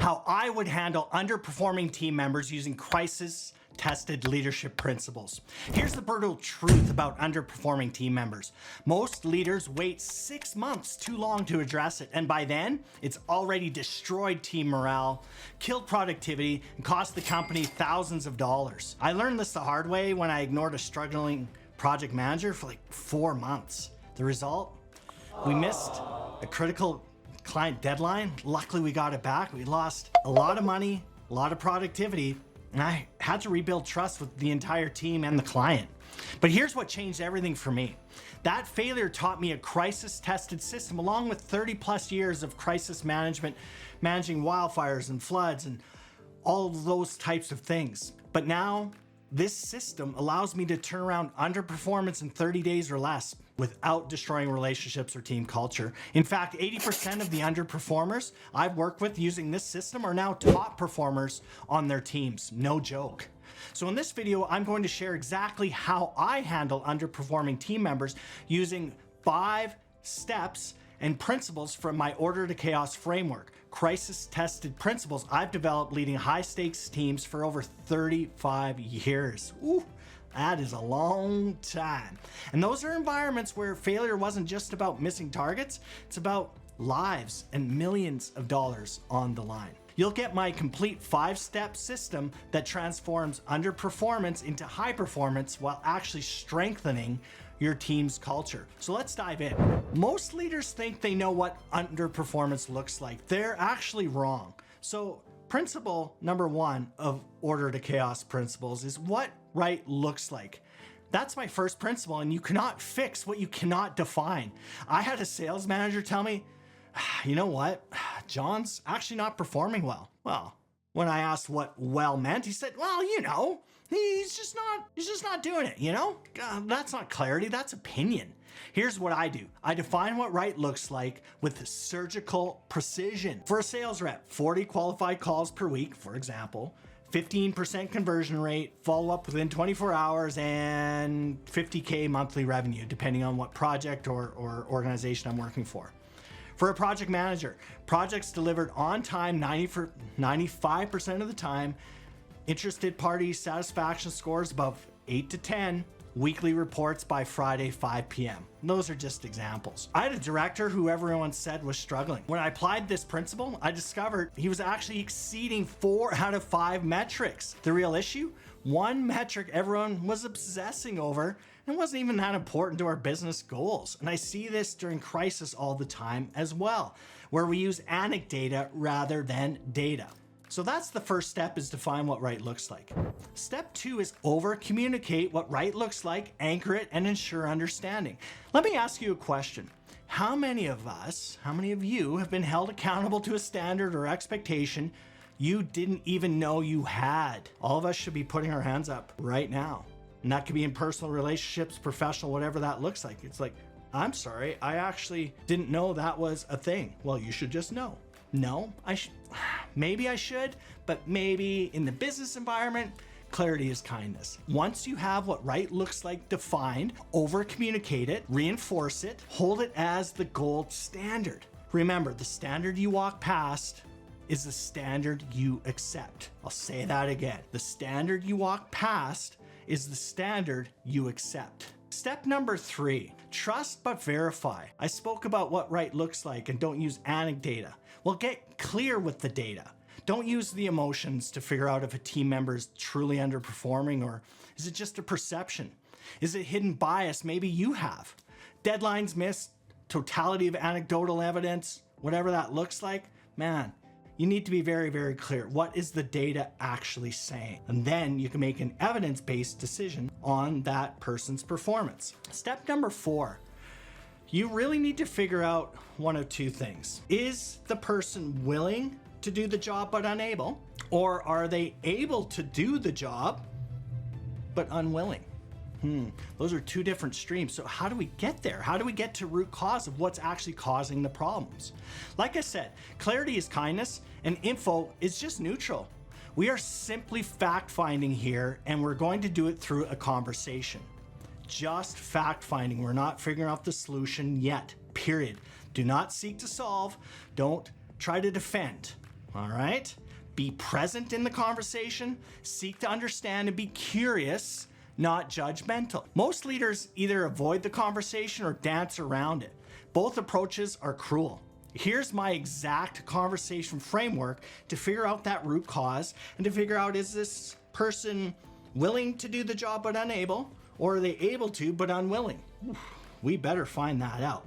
how I would handle underperforming team members using crisis-tested leadership principles. Here's the brutal truth about underperforming team members. Most leaders wait 6 months too long to address it, and by then, it's already destroyed team morale, killed productivity, and cost the company thousands of dollars. I learned this the hard way when I ignored a struggling project manager for like 4 months. The result? We missed a critical client deadline. Luckily, we got it back. We lost a lot of money, a lot of productivity, and I had to rebuild trust with the entire team and the client. But here's what changed everything for me. That failure taught me a crisis-tested system along with 30 plus years of crisis management, managing wildfires and floods and all of those types of things. But now, this system allows me to turn around underperformance in 30 days or less without destroying relationships or team culture. In fact, 80% of the underperformers I've worked with using this system are now top performers on their teams. No joke. So in this video, I'm going to share exactly how I handle underperforming team members using 5 steps and principles from my Order to Chaos framework, crisis-tested principles I've developed leading high-stakes teams for over 35 years. Ooh, that is a long time. And those are environments where failure wasn't just about missing targets, it's about lives and millions of dollars on the line. You'll get my complete 5-step system that transforms underperformance into high performance while actually strengthening your team's culture. So let's dive in. Most leaders think they know what underperformance looks like. They're actually wrong. So principle number 1 of Order to Chaos principles is what right looks like. That's my first principle, and you cannot fix what you cannot define. I had a sales manager tell me, you know what, John's actually not performing well. Well, when I asked what well meant, he said, well, you know, he's just not doing it, you know? That's not clarity, that's opinion. Here's what I do. I define what right looks like with surgical precision. For a sales rep, 40 qualified calls per week, for example, 15% conversion rate, follow up within 24 hours, and 50K monthly revenue, depending on what project or organization I'm working for. For a project manager, projects delivered on time 95% of the time, interested party satisfaction scores above 8 to 10, weekly reports by Friday 5 p.m. Those are just examples. I had a director who everyone said was struggling. When I applied this principle, I discovered he was actually exceeding 4 out of 5 metrics. The real issue? One metric everyone was obsessing over and wasn't even that important to our business goals. And I see this during crisis all the time as well, where we use anecdata rather than data. So that's the first step, is define what right looks like. Step 2 is over communicate what right looks like, anchor it, and ensure understanding. Let me ask you a question. How many of you have been held accountable to a standard or expectation you didn't even know you had? All of us should be putting our hands up right now. And that could be in personal relationships, professional, whatever that looks like. It's like, I'm sorry, I actually didn't know that was a thing. Well, you should just know. No, maybe I should, but maybe in the business environment, clarity is kindness. Once you have what right looks like defined, over communicate it, reinforce it, hold it as the gold standard. Remember, the standard you walk past is the standard you accept. I'll say that again. The standard you walk past is the standard you accept. Step number 3, trust but verify. I spoke about what right looks like and don't use anecdata. Well, get clear with the data. Don't use the emotions to figure out if a team member is truly underperforming, or is it just a perception? Is it hidden bias maybe you have? Deadlines missed, totality of anecdotal evidence, whatever that looks like, man, you need to be very, very clear. What is the data actually saying? And then you can make an evidence-based decision on that person's performance. Step number 4, you really need to figure out one of 2 things. Is the person willing to do the job but unable? Or are they able to do the job but unwilling? Those are 2 different streams. So how do we get there? How do we get to root cause of what's actually causing the problems? Like I said, clarity is kindness and info is just neutral. We are simply fact finding here, and we're going to do it through a conversation. Just fact finding. We're not figuring out the solution yet, period. Do not seek to solve. Don't try to defend. All right? Be present in the conversation, seek to understand, and be curious, not judgmental. Most leaders either avoid the conversation or dance around it. Both approaches are cruel. Here's my exact conversation framework to figure out that root cause and to figure out, is this person willing to do the job but unable, or are they able to but unwilling? We better find that out.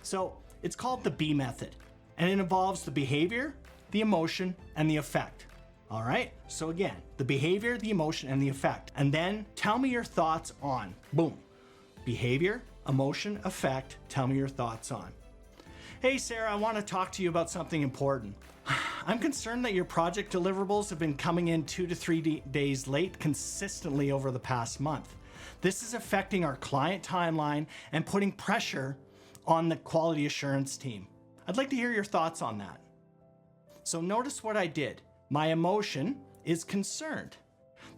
So it's called the B method, and it involves the behavior, the emotion, and the effect. All right, so again, the behavior, the emotion, and the effect. And then tell me your thoughts on, boom, behavior, emotion, effect, tell me your thoughts on. Hey Sarah, I want to talk to you about something important. I'm concerned that your project deliverables have been coming in 2 to 3 days late consistently over the past month. This is affecting our client timeline and putting pressure on the quality assurance team. I'd like to hear your thoughts on that. So notice what I did. My emotion is concerned.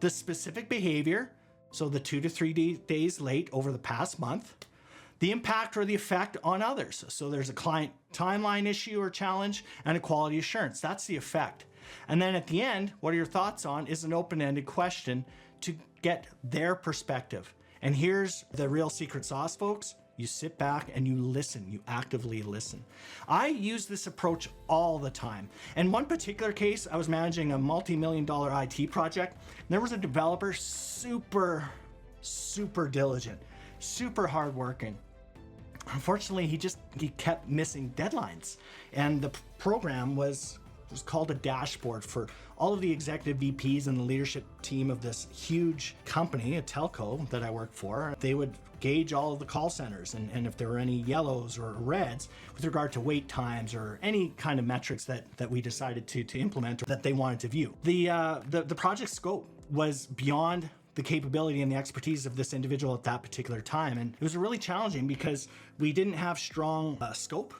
The specific behavior, so the 2 to 3 days late over the past month, the impact or the effect on others. So there's a client timeline issue or challenge and a quality assurance. That's the effect. And then at the end, what are your thoughts on is an open-ended question to get their perspective. And here's the real secret sauce, folks. You sit back and you listen, you actively listen. I use this approach all the time. In one particular case, I was managing a multi-million-dollar IT project. And there was a developer, super diligent, super hardworking. Unfortunately, he kept missing deadlines. And the program was called a dashboard for all of the executive VPs and the leadership team of this huge company, a telco that I work for. They would gauge all of the call centers and if there were any yellows or reds with regard to wait times or any kind of metrics that we decided to implement or that they wanted to view. The project scope was beyond the capability and the expertise of this individual at that particular time. And it was really challenging because we didn't have strong scope,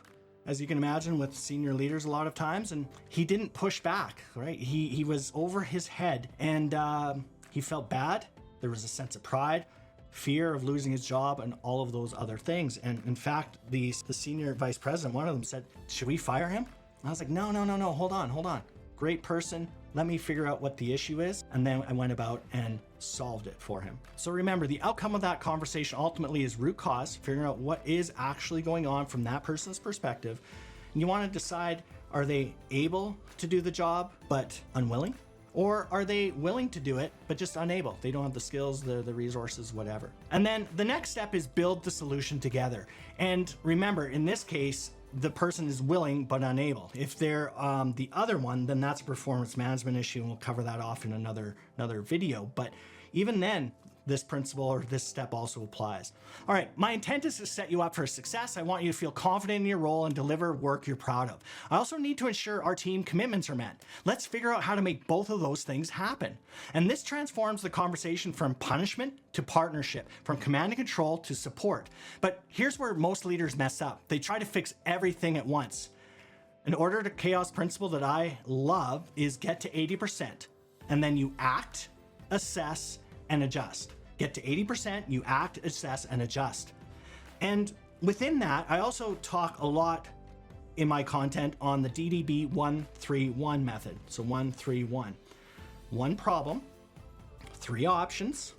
as you can imagine, with senior leaders a lot of times, and he didn't push back, right? He was over his head, and he felt bad. There was a sense of pride, fear of losing his job, and all of those other things. And in fact, the senior vice president, one of them said, "Should we fire him?" And I was like, no, hold on. Great person. Let me figure out what the issue is. And then I went about and solved it for him. So remember, the outcome of that conversation ultimately is root cause, figuring out what is actually going on from that person's perspective. And you want to decide, are they able to do the job but unwilling? Or are they willing to do it but just unable? They don't have the skills, the resources, whatever. And then the next step is build the solution together. And remember, in this case, the person is willing but unable. If they're the other one, then that's a performance management issue, and we'll cover that off in another video. But even then, this principle or this step also applies. All right, my intent is to set you up for success. I want you to feel confident in your role and deliver work you're proud of. I also need to ensure our team commitments are met. Let's figure out how to make both of those things happen. And this transforms the conversation from punishment to partnership, from command and control to support. But here's where most leaders mess up. They try to fix everything at once. An order to chaos principle that I love is get to 80%, and then you act, assess, and adjust. Get to 80%, you act, assess, and adjust. And within that, I also talk a lot in my content on the DDB 131 method. So 131. One problem, 3 options,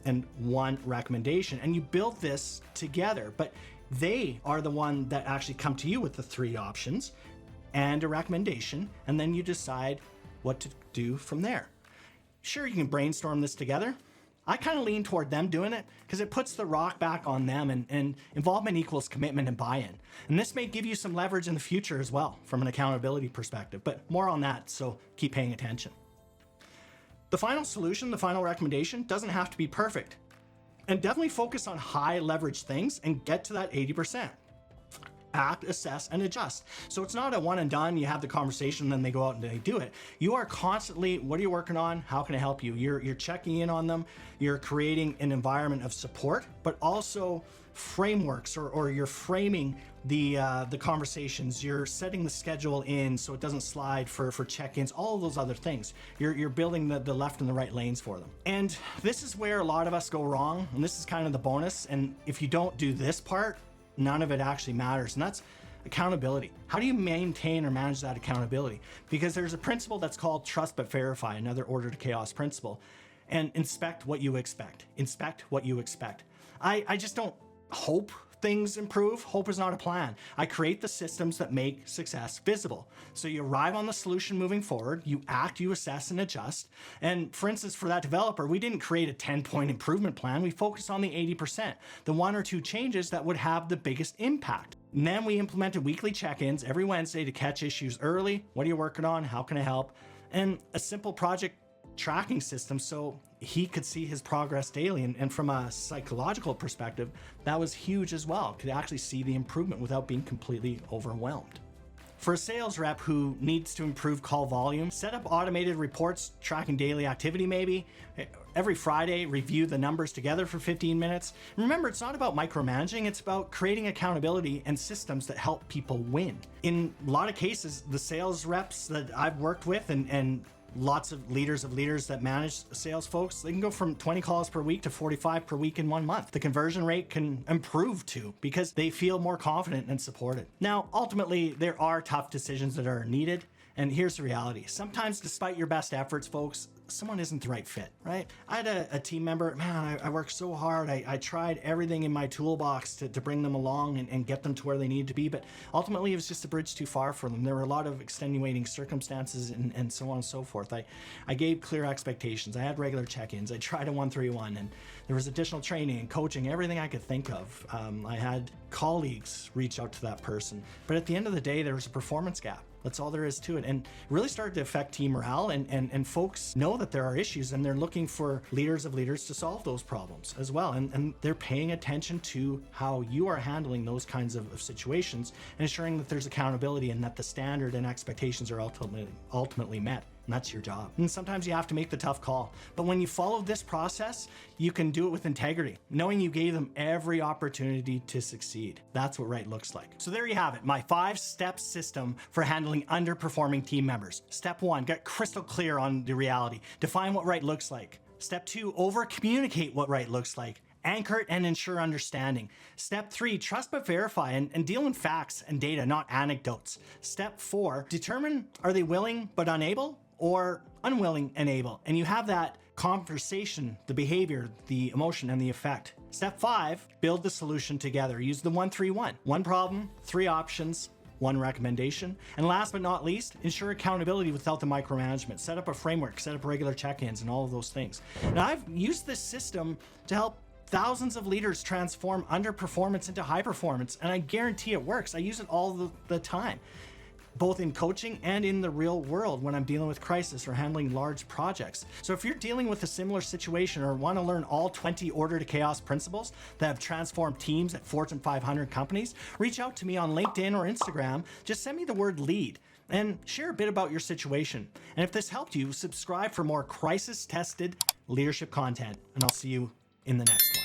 and 1 recommendation. And you build this together, but they are the one that actually come to you with the 3 options and a recommendation, and then you decide what to do from there. Sure, you can brainstorm this together. I kind of lean toward them doing it because it puts the rock back on them, and involvement equals commitment and buy-in. And this may give you some leverage in the future as well from an accountability perspective, but more on that, so keep paying attention. The final solution, the final recommendation, doesn't have to be perfect. And definitely focus on high leverage things and get to that 80%. Act, assess, and adjust. So it's not a one and done, you have the conversation, then they go out and they do it. You are constantly, what are you working on? How can I help you? You're checking in on them. You're creating an environment of support, but also frameworks, or you're framing the conversations. You're setting the schedule in so it doesn't slide for check-ins, all of those other things. You're building the left and the right lanes for them. And this is where a lot of us go wrong, and this is kind of the bonus. And if you don't do this part, none of it actually matters. And that's Accountability. How do you maintain or manage that accountability? Because there's a principle that's called trust but verify, another order to chaos principle. And inspect what you expect. Inspect what you expect. I just don't hope things improve. Hope is not a plan. I create the systems that make success visible. So you arrive on the solution moving forward, you act, you assess and adjust. And for instance, for that developer, we didn't create a 10-point improvement plan. We focused on the 80%, the 1 or 2 changes that would have the biggest impact. And then we implemented weekly check-ins every Wednesday to catch issues early. What are you working on? How can I help? And a simple project tracking system so he could see his progress daily. And from a psychological perspective, that was huge as well. Could actually see the improvement without being completely overwhelmed. For a sales rep who needs to improve call volume, set up automated reports tracking daily activity maybe. Every Friday, review the numbers together for 15 minutes. Remember, it's not about micromanaging, it's about creating accountability and systems that help people win. In a lot of cases, the sales reps that I've worked with and lots of leaders that manage sales folks, they can go from 20 calls per week to 45 per week in 1 month. The conversion rate can improve too because they feel more confident and supported. Now, ultimately, there are tough decisions that are needed. And here's the reality. Sometimes, despite your best efforts, folks, someone isn't the right fit, right? I had a team member, man, I worked so hard. I tried everything in my toolbox to bring them along and get them to where they needed to be. But ultimately, it was just a bridge too far for them. There were a lot of extenuating circumstances and so on and so forth. I gave clear expectations. I had regular check-ins. I tried a 131, and there was additional training and coaching, everything I could think of. I had colleagues reach out to that person. But at the end of the day, there was a performance gap. That's all there is to it. And it really started to affect team morale, and folks know that there are issues, and they're looking for leaders of leaders to solve those problems as well. And they're paying attention to how you are handling those kinds of situations and ensuring that there's accountability and that the standard and expectations are ultimately met. And that's your job. And sometimes you have to make the tough call. But when you follow this process, you can do it with integrity, knowing you gave them every opportunity to succeed. That's what right looks like. So there you have it, my 5-step system for handling underperforming team members. Step 1, get crystal clear on the reality. Define what right looks like. Step 2, over-communicate what right looks like. Anchor it and ensure understanding. Step 3, trust but verify and deal in facts and data, not anecdotes. Step 4, determine are they willing but unable or unwilling and able. And you have that conversation, the behavior, the emotion, and the effect. Step 5, build the solution together. Use the 1-3-1. 1 problem, 3 options, 1 recommendation. And last but not least, ensure accountability without the micromanagement. Set up a framework, set up regular check-ins and all of those things. Now, I've used this system to help thousands of leaders transform underperformance into high performance, and I guarantee it works. I use it all the time, both in coaching and in the real world when I'm dealing with crisis or handling large projects. So if you're dealing with a similar situation or want to learn all 20 order to chaos principles that have transformed teams at Fortune 500 companies, reach out to me on LinkedIn or Instagram. Just send me the word lead and share a bit about your situation. And if this helped you, subscribe for more crisis-tested leadership content, and I'll see you in the next one.